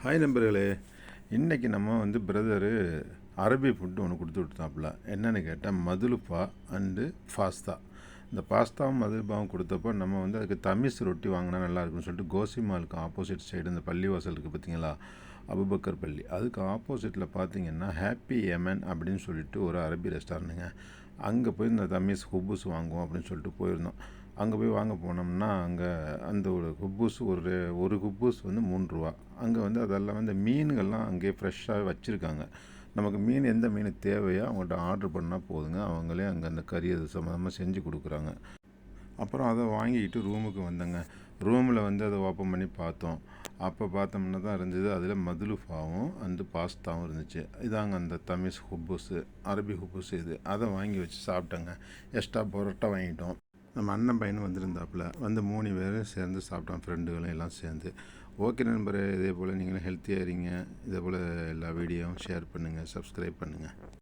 Hi நண்பர்களே, இன்றைக்கி நம்ம பிரதரு அரபி ஃபுட்டு ஒன்று கொடுத்து விட்டாப்புல. என்னென்னு கேட்டால் மதுலுஃபா அண்டு பாஸ்தா. இந்த பாஸ்தாவும் மதுலுஃபாவும் கொடுத்தப்போ நம்ம அதுக்கு தமிஸ் ரொட்டி வாங்கினா நல்லாயிருக்குன்னு சொல்லிட்டு கோசிமாலுக்கு ஆப்போசிட் சைடு இந்த பள்ளிவாசல் இருக்குது பார்த்தீங்களா, அபுபக்கர் பள்ளி, அதுக்கு ஆப்போசிட்டில் பார்த்தீங்கன்னா ஹாப்பி யமன் அப்படின்னு சொல்லிட்டு ஒரு அரபி ரெஸ்டாரண்ட்டுங்க. அங்கே போய் இந்த தமிஸ் ஹுப்பூஸ் வாங்குவோம் அப்படின்னு சொல்லிட்டு போயிருந்தோம். அங்கே போய் வாங்க போனோம்னா அங்கே அந்த ஒரு குப்பூஸ் ஒரு குப்பூஸ் 3 ரூபா. அங்கே அதெல்லாம் மீன்கள்லாம் அங்கேயே ஃப்ரெஷ்ஷாக வச்சுருக்காங்க. நமக்கு மீன் எந்த மீன் தேவையோ அவங்கள்ட்ட ஆர்டர் பண்ணால் போதுங்க, அவங்களே அங்கே அந்த கறி அது சம்மந்தமாக செஞ்சு கொடுக்குறாங்க. அப்புறம் அதை வாங்கிக்கிட்டு ரூமுக்கு வந்தேங்க. ரூமில் அதை ஓப்பன் பண்ணி பார்த்தோம். அப்போ பார்த்தோம்னா தான் இருந்தது, அதில் மதுலுஃபாவும் அந்த பாஸ்தாவும் இருந்துச்சு. இதாங்க அந்த தமிஸ் ஹுப்பூஸு, அரபி ஹுப்பூஸ். அதை வாங்கி வச்சு சாப்பிட்டேங்க. எக்ஸ்ட்ரா பரோட்டா வாங்கிட்டோம். நம்ம அண்ணன் பையனும் வந்திருந்தாப்புல, 3 பேரும் சேர்ந்து சாப்பிட்டோம், ஃப்ரெண்டுகளும் எல்லாம் சேர்ந்து. ஓகே நண்பரே, இதே போல் நீங்களும் ஹெல்த்தியாக இருங்க. இதே போல் எல்லா வீடியோவும் ஷேர் பண்ணுங்கள், சப்ஸ்கிரைப் பண்ணுங்கள்.